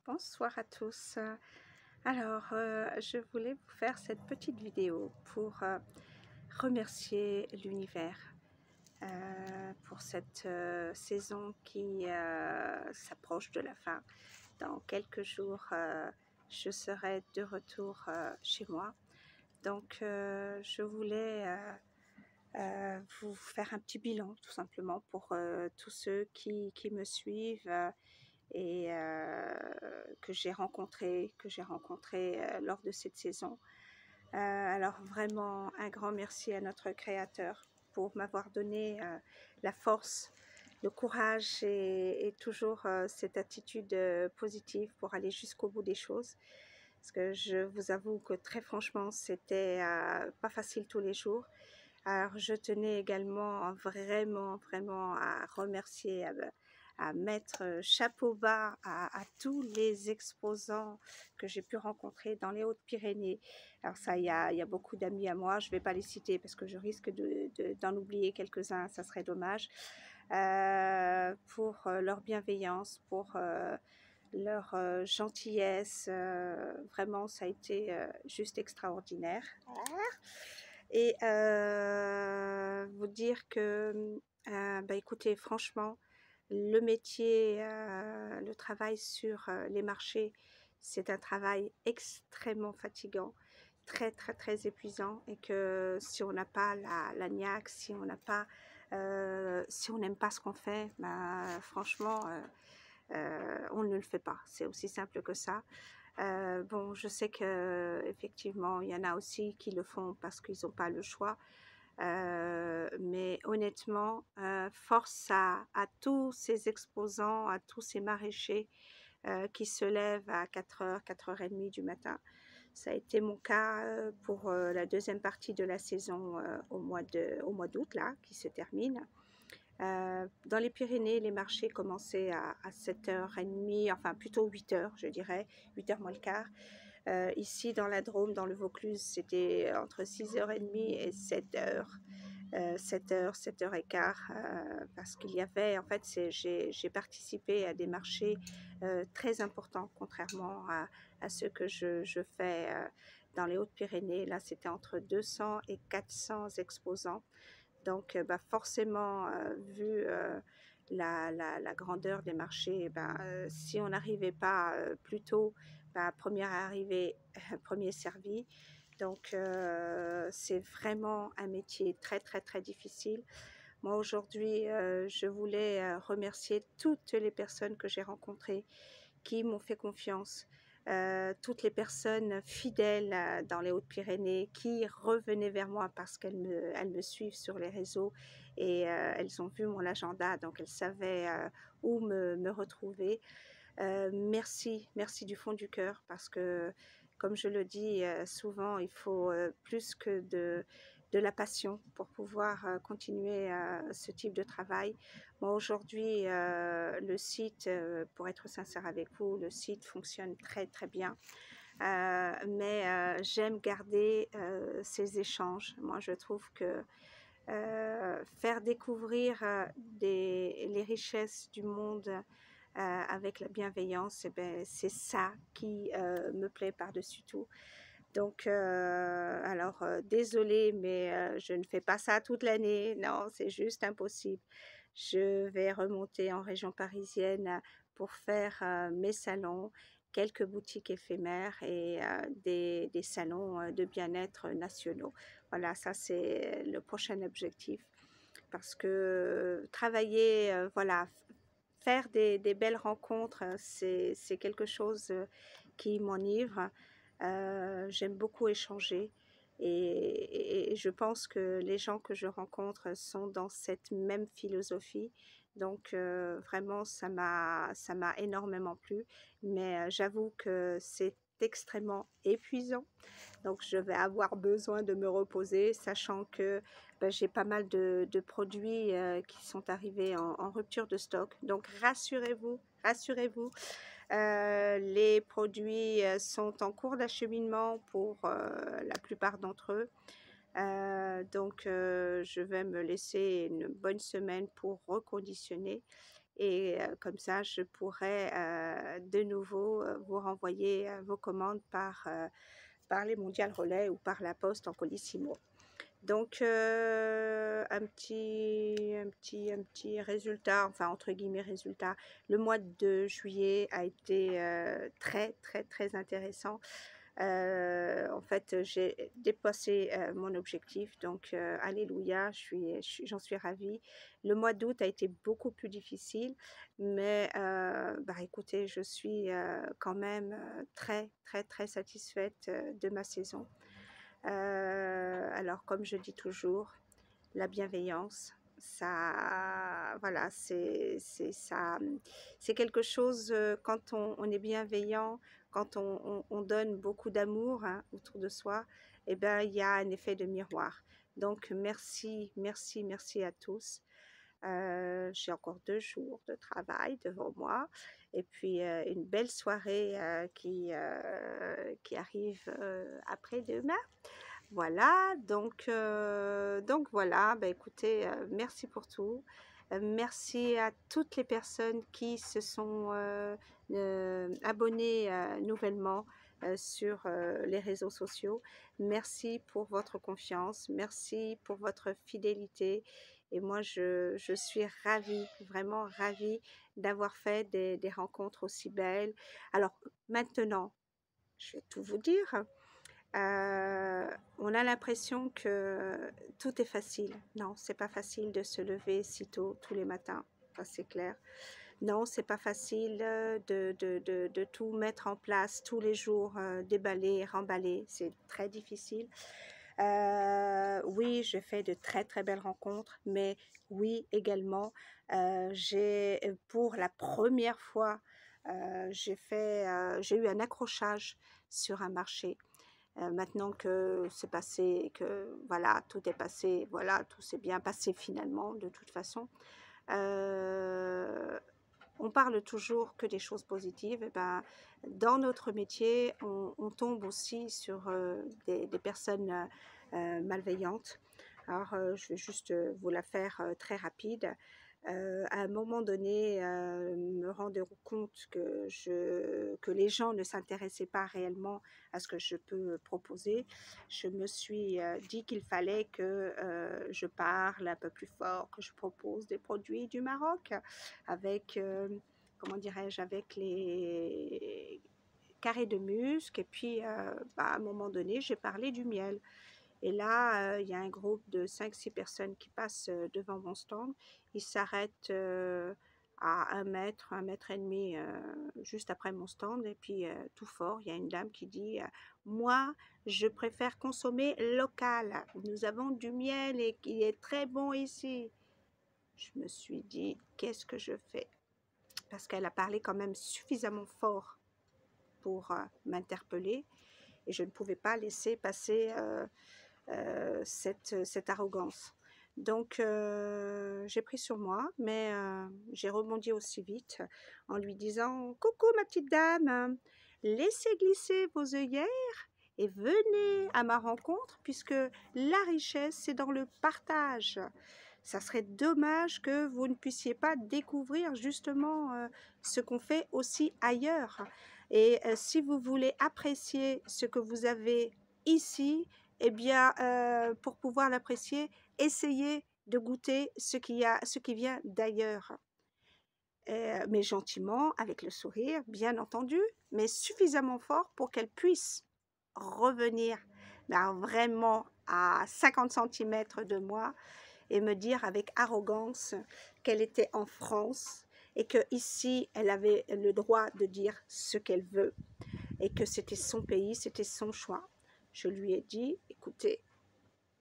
Bonsoir à tous. Je voulais vous faire cette petite vidéo pour remercier l'univers pour cette saison qui s'approche de la fin. Dans quelques jours, je serai de retour chez moi. Donc, je voulais vous faire un petit bilan, tout simplement, pour tous ceux qui me suivent. Et que j'ai rencontré lors de cette saison. Alors vraiment un grand merci à notre Créateur pour m'avoir donné la force, le courage et toujours cette attitude positive pour aller jusqu'au bout des choses. Parce que je vous avoue que très franchement, c'était pas facile tous les jours. Alors, je tenais également vraiment à remercier, à mettre chapeau bas à tous les exposants que j'ai pu rencontrer dans les Hautes-Pyrénées. Alors ça, il y a beaucoup d'amis à moi, je ne vais pas les citer parce que je risque d'en oublier quelques-uns, ça serait dommage, pour leur bienveillance, pour leur gentillesse. Vraiment, ça a été juste extraordinaire. Et vous dire que, écoutez, franchement, le métier, le travail sur les marchés, c'est un travail extrêmement fatigant, très épuisant, et que si on n'a pas la niaque, si on n'a pas, si on n'aime pas ce qu'on fait, franchement, on ne le fait pas. C'est aussi simple que ça. Bon, je sais qu'effectivement, il y en a aussi qui le font parce qu'ils n'ont pas le choix. Mais honnêtement, force à tous ces exposants, à tous ces maraîchers qui se lèvent à 4h, 4h30 du matin. Ça a été mon cas pour la deuxième partie de la saison au mois d'août, là, qui se termine. Dans les Pyrénées, les marchés commençaient à 7h30, enfin plutôt 8h, je dirais, 8h moins le quart. Ici, dans la Drôme, dans le Vaucluse, c'était entre 6h30 et 7h. 7h, 7h15, parce qu'il y avait, en fait, j'ai participé à des marchés très importants, contrairement à ceux que je fais dans les Hautes-Pyrénées. Là, c'était entre 200 et 400 exposants. Donc, forcément, vu la grandeur des marchés, si on n'arrivait pas plus tôt, première arrivée, premier servi. Donc, c'est vraiment un métier très difficile. Moi, aujourd'hui, je voulais remercier toutes les personnes que j'ai rencontrées, qui m'ont fait confiance, toutes les personnes fidèles dans les Hautes-Pyrénées qui revenaient vers moi parce elles me suivent sur les réseaux et elles ont vu mon agenda, donc elles savaient où me retrouver. Merci du fond du cœur, parce que, comme je le dis souvent, il faut plus que de la passion pour pouvoir continuer ce type de travail. Moi, aujourd'hui, le site, pour être sincère avec vous, le site fonctionne très bien. Mais j'aime garder ces échanges. Moi, je trouve que faire découvrir les richesses du monde avec la bienveillance, c'est ça qui me plaît par-dessus tout. Donc, désolée, mais je ne fais pas ça toute l'année. Non, c'est juste impossible. Je vais remonter en région parisienne pour faire mes salons, quelques boutiques éphémères et des salons de bien-être nationaux. Voilà, ça c'est le prochain objectif. Parce que travailler, faire des belles rencontres, c'est quelque chose qui m'enivre. J'aime beaucoup échanger et je pense que les gens que je rencontre sont dans cette même philosophie. Donc vraiment, ça m'a énormément plu. Mais j'avoue que c'est extrêmement épuisant. Donc je vais avoir besoin de me reposer, sachant que j'ai pas mal de produits qui sont arrivés en rupture de stock. Donc rassurez-vous, les produits sont en cours d'acheminement pour la plupart d'entre eux. Donc je vais me laisser une bonne semaine pour reconditionner et comme ça je pourrai de nouveau vous renvoyer vos commandes par les Mondial Relais ou par la poste en Colissimo. Donc un petit résultat, enfin entre guillemets résultat, le mois de juillet a été très intéressant. En fait, j'ai dépassé mon objectif, donc alléluia, j'en suis ravie. Le mois d'août a été beaucoup plus difficile, mais bah, écoutez, je suis quand même très satisfaite de ma saison. Alors, comme je dis toujours, la bienveillance, ça, voilà, c'est quelque chose, quand on est bienveillant, quand on donne beaucoup d'amour hein, autour de soi, eh ben, il y a un effet de miroir. Donc, merci à tous. J'ai encore 2 jours de travail devant moi et puis une belle soirée qui arrive après-demain. Voilà, donc voilà, bah, écoutez, merci pour tout. Merci à toutes les personnes qui se sont abonnées nouvellement sur les réseaux sociaux. Merci pour votre confiance, merci pour votre fidélité. Et moi, je suis ravie, vraiment ravie d'avoir fait des rencontres aussi belles. Alors maintenant, je vais tout vous dire. On a l'impression que tout est facile. Non, c'est pas facile de se lever si tôt tous les matins, ça c'est clair. Non, c'est pas facile de tout mettre en place tous les jours, déballer, remballer, c'est très difficile. Oui, j'ai fait de très belles rencontres, mais oui également, j'ai pour la première fois, j'ai eu un accrochage sur un marché. Maintenant que c'est passé, que voilà, tout est passé, voilà, tout s'est bien passé finalement, de toute façon. Euh, on parle toujours que des choses positives. Et ben, dans notre métier, on tombe aussi sur des personnes malveillantes. Alors, je vais juste vous la faire très rapide. À un moment donné, me rendre compte que les gens ne s'intéressaient pas réellement à ce que je peux proposer. Je me suis dit qu'il fallait que je parle un peu plus fort, que je propose des produits du Maroc avec, comment dirais-je, avec les carrés de musc. Et puis, bah, à un moment donné, j'ai parlé du miel. Et là, il y a un groupe de 5-6 personnes qui passent devant mon stand. Ils s'arrêtent à 1 mètre et demi juste après mon stand. Et puis, tout fort, il y a une dame qui dit moi, je préfère consommer local. Nous avons du miel et qui est très bon ici. Je me suis dit, qu'est-ce que je fais? Parce qu'elle a parlé quand même suffisamment fort pour m'interpeller. Et je ne pouvais pas laisser passer cette arrogance. Donc, j'ai pris sur moi, mais j'ai rebondi aussi vite en lui disant « Coucou ma petite dame, laissez glisser vos œillères et venez à ma rencontre puisque la richesse, c'est dans le partage. Ça serait dommage que vous ne puissiez pas découvrir justement ce qu'on fait aussi ailleurs. Et si vous voulez apprécier ce que vous avez ici, eh bien, pour pouvoir l'apprécier, essayez de goûter ce qui vient d'ailleurs. Mais gentiment, avec le sourire, bien entendu, mais suffisamment fort pour qu'elle puisse revenir vraiment à 50 cm de moi et me dire avec arrogance qu'elle était en France et qu'ici, elle avait le droit de dire ce qu'elle veut et que c'était son pays, c'était son choix. Je lui ai dit, écoutez,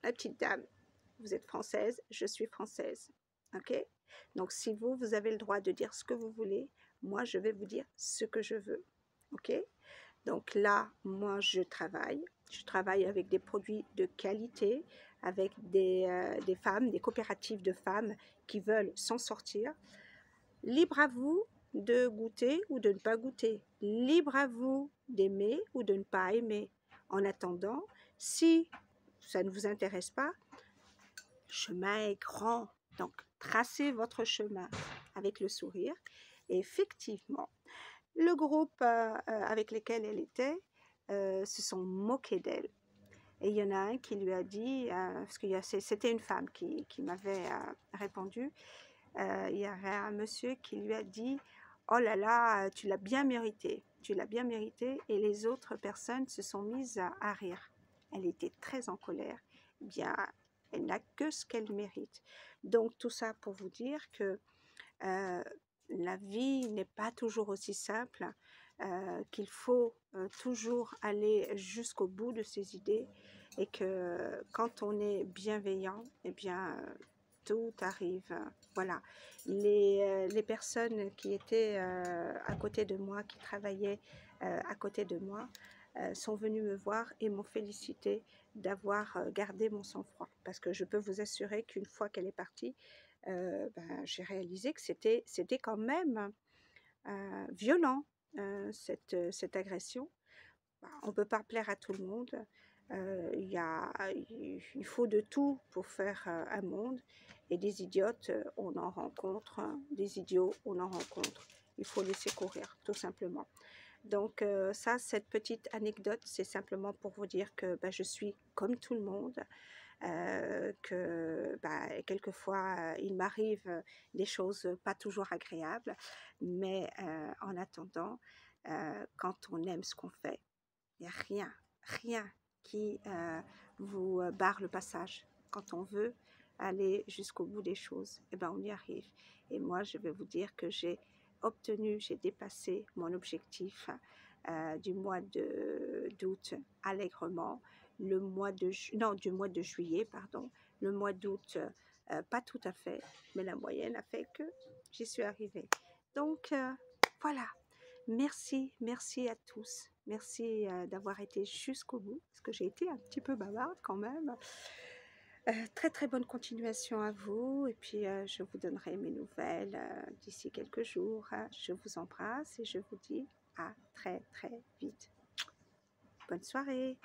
ma petite dame, vous êtes française, je suis française, ok? Donc si vous avez le droit de dire ce que vous voulez, moi je vais vous dire ce que je veux, ok? Donc là, moi je travaille avec des produits de qualité, avec des femmes, des coopératives de femmes qui veulent s'en sortir. Libre à vous de goûter ou de ne pas goûter. Libre à vous d'aimer ou de ne pas aimer. En attendant, si ça ne vous intéresse pas, chemin est grand. Donc, tracez votre chemin avec le sourire. Et effectivement, le groupe avec lequel elle était se sont moqués d'elle. Et il y en a un qui lui a dit, parce que c'était une femme qui m'avait répondu, il y avait un monsieur qui lui a dit « Oh là là, tu l'as bien mérité, tu l'as bien mérité » et les autres personnes se sont mises à rire. Elle était très en colère. Eh bien, elle n'a que ce qu'elle mérite. Donc tout ça pour vous dire que la vie n'est pas toujours aussi simple, qu'il faut toujours aller jusqu'au bout de ses idées et que quand on est bienveillant, eh bien, tout arrive. Voilà. Les personnes qui étaient à côté de moi, qui travaillaient à côté de moi, sont venues me voir et m'ont félicité d'avoir gardé mon sang-froid. Parce que je peux vous assurer qu'une fois qu'elle est partie, j'ai réalisé que c'était quand même violent, cette agression. On ne peut pas plaire à tout le monde. Il faut de tout pour faire un monde. Et des idiotes, on en rencontre. Des idiots, on en rencontre. Il faut laisser courir, tout simplement. Donc cette petite anecdote, c'est simplement pour vous dire que je suis comme tout le monde. Que quelquefois il m'arrive des choses pas toujours agréables, mais en attendant, quand on aime ce qu'on fait, il n'y a rien qui vous barre le passage. Quand on veut aller jusqu'au bout des choses, eh ben on y arrive. Et moi, je vais vous dire que j'ai dépassé mon objectif du mois d'août allègrement. Du mois de juillet, pardon. Le mois d'août, pas tout à fait, mais la moyenne a fait que j'y suis arrivée. Donc, voilà. Merci à tous. Merci d'avoir été jusqu'au bout, parce que j'ai été un petit peu bavarde quand même. Très bonne continuation à vous, et puis je vous donnerai mes nouvelles d'ici quelques jours. Je vous embrasse et je vous dis à très vite. Bonne soirée.